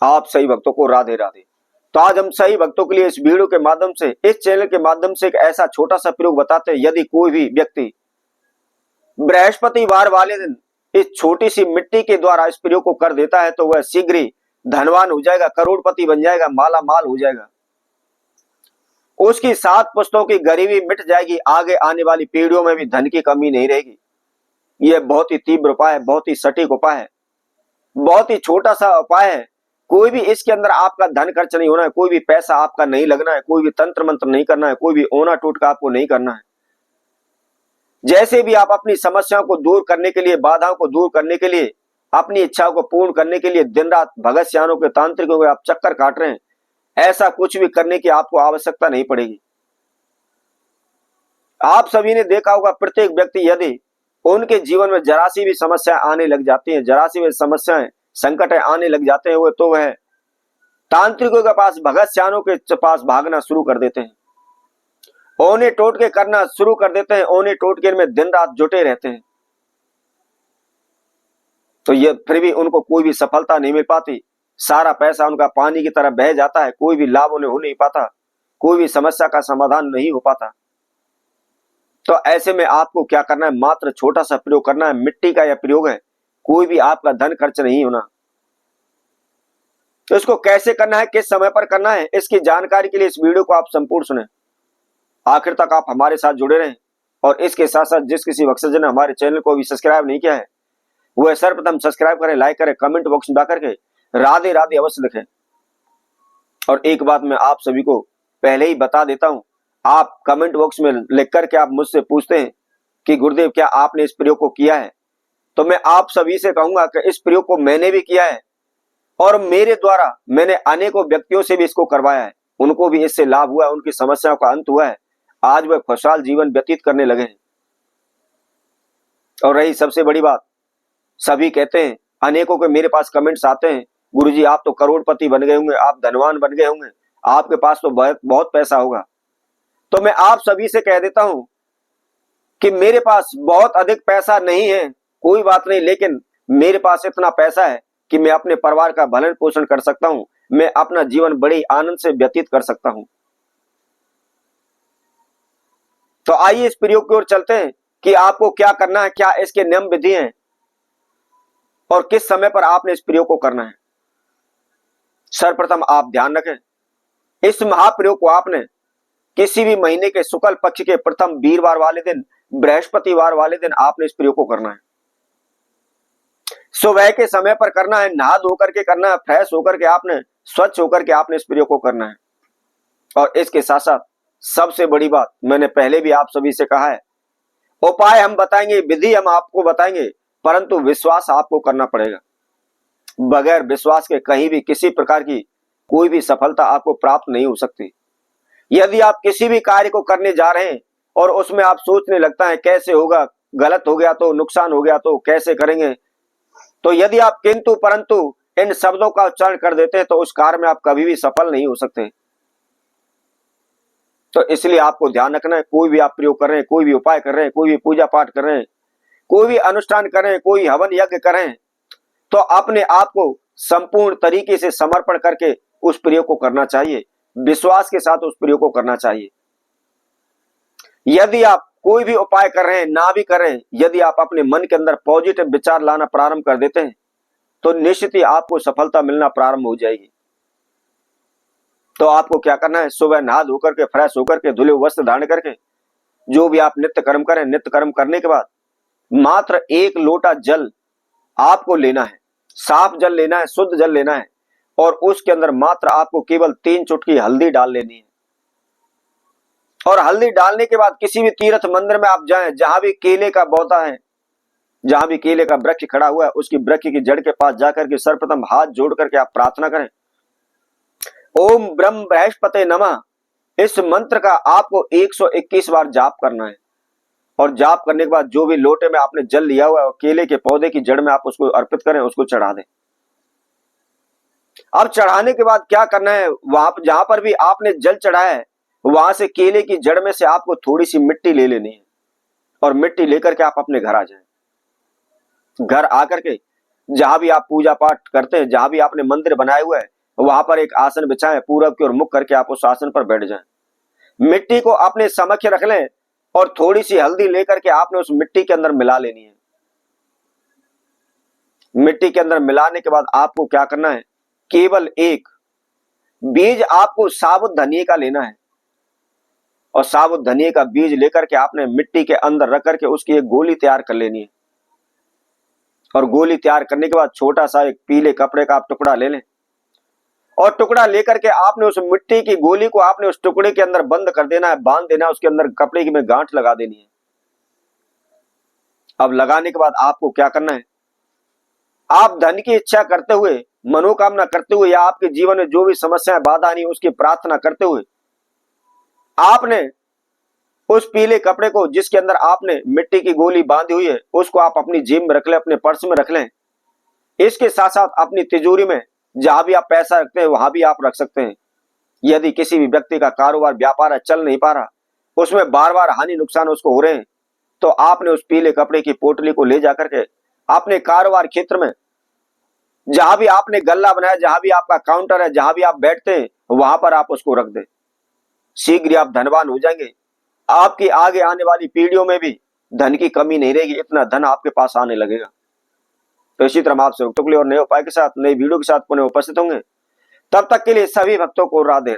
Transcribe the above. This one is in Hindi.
आप सही भक्तों को राधे राधे। तो आज हम सही भक्तों के लिए इस वीडियो के माध्यम से, इस चैनल के माध्यम से एक ऐसा छोटा सा प्रयोग बताते हैं। यदि कोई भी व्यक्ति बृहस्पतिवार वाले दिन इस छोटी सी मिट्टी के द्वारा इस प्रयोग को कर देता है तो वह शीघ्र ही धनवान हो जाएगा, करोड़पति बन जाएगा, माला माल हो जाएगा। उसकी 7 पुश्तों की गरीबी मिट जाएगी। आगे आने वाली पीढ़ियों में भी धन की कमी नहीं रहेगी। यह बहुत ही तीव्र उपाय है, बहुत ही सटीक उपाय है, बहुत ही छोटा सा उपाय है। कोई भी इसके अंदर आपका धन खर्च नहीं होना है, कोई भी पैसा आपका नहीं लगना है, कोई भी तंत्र मंत्र नहीं करना है, कोई भी ओना टोटका आपको नहीं करना है। जैसे भी आप अपनी समस्याओं को दूर करने के लिए, बाधाओं को दूर करने के लिए, अपनी इच्छाओं को पूर्ण करने के लिए दिन रात भगत सियानों के, तांत्रिकों के आप चक्कर काट रहे हैं, ऐसा कुछ भी करने की आपको आवश्यकता नहीं पड़ेगी। आप सभी ने देखा होगा, प्रत्येक व्यक्ति यदि उनके जीवन में जरा सी भी समस्याएं आने लग जाती हैं, जरा सी भी समस्याएं, संकट आने लग जाते हैं, तो वह तांत्रिकों के पास, भगत सियानों के पास भागना शुरू कर देते हैं, ओने टोटके करना शुरू कर देते हैं, ओने टोटके में दिन रात जुटे रहते हैं। तो ये फिर भी उनको कोई भी सफलता नहीं मिल पाती। सारा पैसा उनका पानी की तरह बह जाता है, कोई भी लाभ उन्हें हो नहीं पाता, कोई भी समस्या का समाधान नहीं हो पाता। तो ऐसे में आपको क्या करना है, मात्र छोटा सा प्रयोग करना है। मिट्टी का यह प्रयोग है, कोई भी आपका धन खर्च नहीं होना। तो इसको कैसे करना है, किस समय पर करना है, इसकी जानकारी के लिए इस वीडियो को आप संपूर्ण सुने, आखिर तक आप हमारे साथ जुड़े रहें। और इसके साथ साथ जिस किसी भक्तजन ने हमारे चैनल को भी सब्सक्राइब नहीं किया है, वह सर्वप्रथम सब्सक्राइब करें, लाइक करें, कमेंट बॉक्स में जाकर के राधे राधे अवश्य लिखें। और एक बात मैं आप सभी को पहले ही बता देता हूं, आप कमेंट बॉक्स में लिख करके आप मुझसे पूछते हैं कि गुरुदेव क्या आपने इस प्रयोग को किया है, तो मैं आप सभी से कहूंगा कि इस प्रयोग को मैंने भी किया है और मेरे द्वारा मैंने अनेकों व्यक्तियों से भी इसको करवाया है, उनको भी इससे लाभ हुआ है, उनकी समस्याओं का अंत हुआ है, आज वह खुशहाल जीवन व्यतीत करने लगे हैं। और रही सबसे बड़ी बात, सभी कहते हैं, अनेकों के मेरे पास कमेंट्स आते हैं, गुरुजी आप तो करोड़पति बन गए होंगे, आप धनवान बन गए होंगे, आपके पास तो बहुत पैसा होगा। तो मैं आप सभी से कह देता हूं कि मेरे पास बहुत अधिक पैसा नहीं है, कोई बात नहीं, लेकिन मेरे पास इतना पैसा है कि मैं अपने परिवार का भरण पोषण कर सकता हूं, मैं अपना जीवन बड़े आनंद से व्यतीत कर सकता हूं। तो आइए इस प्रयोग की ओर चलते हैं कि आपको क्या करना है, क्या इसके नियम विधि हैं और किस समय पर आपने इस प्रयोग को करना है। सर्वप्रथम आप ध्यान रखें, इस महाप्रयोग को आपने किसी भी महीने के शुक्ल पक्ष के प्रथम वीरवार वाले दिन, बृहस्पतिवार वाले दिन आपने इस प्रयोग को करना है। सुबह के समय पर करना है, नहा धो करके करना है, फ्रेश होकर के आपने, स्वच्छ होकर के आपने इस प्रयोग को करना है। और इसके साथ साथ सबसे बड़ी बात, मैंने पहले भी आप सभी से कहा है, उपाय हम बताएंगे, विधि हम आपको बताएंगे, परंतु विश्वास आपको करना पड़ेगा। बगैर विश्वास के कहीं भी किसी प्रकार की कोई भी सफलता आपको प्राप्त नहीं हो सकती। यदि आप किसी भी कार्य को करने जा रहे हैं और उसमें आप सोचने लगता है कैसे होगा, गलत हो गया तो, नुकसान हो गया तो, कैसे करेंगे, तो यदि आप किंतु परंतु इन शब्दों का उच्चारण कर देते हैं तो उस कार्य में आप कभी भी सफल नहीं हो सकते। तो इसलिए आपको ध्यान रखना है, कोई भी आप प्रयोग कर रहे हैं, कोई भी उपाय कर रहे हैं, कोई भी पूजा पाठ कर रहे हैं, कोई भी अनुष्ठान कर रहे हैं, कोई हवन यज्ञ कर रहे हैं, तो अपने आप को संपूर्ण तरीके से समर्पण करके उस प्रयोग को करना चाहिए, विश्वास के साथ उस प्रयोग को करना चाहिए। यदि आप कोई भी उपाय कर रहे हैं, ना भी कर रहे हैं, यदि आप अपने मन के अंदर पॉजिटिव विचार लाना प्रारंभ कर देते हैं तो निश्चित ही आपको सफलता मिलना प्रारंभ हो जाएगी। तो आपको क्या करना है, सुबह नहा धोकर के, फ्रेश होकर के, धुले वस्त्र धारण करके, जो भी आप नित्य कर्म करें, नित्य कर्म करने के बाद मात्र 1 लोटा जल आपको लेना है, साफ जल लेना है, शुद्ध जल लेना है, और उसके अंदर मात्र आपको केवल 3 चुटकी हल्दी डाल लेनी है। और हल्दी डालने के बाद किसी भी तीर्थ मंदिर में आप जाएं, जहां भी केले का पौधा है, जहां भी केले का वृक्ष खड़ा हुआ है, उसकी वृक्ष की जड़ के पास जाकर के सर्वप्रथम हाथ जोड़ करके आप प्रार्थना करें, ओम ब्रह्म बृहस्पते नमः। इस मंत्र का आपको 121 बार जाप करना है। और जाप करने के बाद जो भी लोटे में आपने जल लिया हुआ है, केले के पौधे की जड़ में आप उसको अर्पित करें, उसको चढ़ा दें। अब चढ़ाने के बाद क्या करना है, वहां जहां पर भी आपने जल चढ़ाया है, वहां से केले की जड़ में से आपको थोड़ी सी मिट्टी ले लेनी है और मिट्टी लेकर के आप अपने घर आ जाएं। घर आकर के जहां भी आप पूजा पाठ करते हैं, जहां भी आपने मंदिर बनाए हुए हैं, वहां पर एक आसन बिछाएं, पूरब की ओर मुख करके आप उस आसन पर बैठ जाएं। मिट्टी को अपने समक्ष रख लें और थोड़ी सी हल्दी लेकर के आपने उस मिट्टी के अंदर मिला लेनी है। मिट्टी के अंदर मिलाने के बाद आपको क्या करना है, केवल एक बीज आपको साबुत धनिये का लेना है और साबुत धनिये का बीज लेकर के आपने मिट्टी के अंदर रख करके उसकी एक गोली तैयार कर लेनी है। और गोली तैयार करने के बाद छोटा सा एक पीले कपड़े का आप टुकड़ा ले लें और टुकड़ा लेकर के आपने उस मिट्टी की गोली को आपने उस टुकड़े के अंदर बंद कर देना है, बांध देना है, उसके अंदर कपड़े की में गांठ लगा देनी है। अब लगाने के बाद आपको क्या करना है, आप धन की इच्छा करते हुए, मनोकामना करते हुए या आपके जीवन में जो भी समस्याएं बाधा नहीं उसकी प्रार्थना करते हुए आपने उस पीले कपड़े को जिसके अंदर आपने मिट्टी की गोली बांधी हुई है उसको आप अपनी जेब में रख लें, अपने पर्स में रख लें। इसके साथ साथ अपनी तिजोरी में जहां भी आप पैसा रखते हैं वहां भी आप रख सकते हैं। यदि किसी भी व्यक्ति का कारोबार व्यापार चल नहीं पा रहा, उसमें बार बार हानि नुकसान उसको हो रहे हैं, तो आपने उस पीले कपड़े की पोटली को ले जाकर के अपने कारोबार क्षेत्र में जहां भी आपने गल्ला बनाया, जहां भी आपका काउंटर है, जहां भी आप बैठते हैं वहां पर आप उसको रख दें। शीघ्र ही आप धनवान हो जाएंगे। आपकी आगे आने वाली पीढ़ियों में भी धन की कमी नहीं रहेगी, इतना धन आपके पास आने लगेगा। तो इसी तरह हम आपसे टुकड़ी और नए उपाय के साथ, नई वीडियो के साथ पुनः उपस्थित होंगे। तब तक के लिए सभी भक्तों को राधे।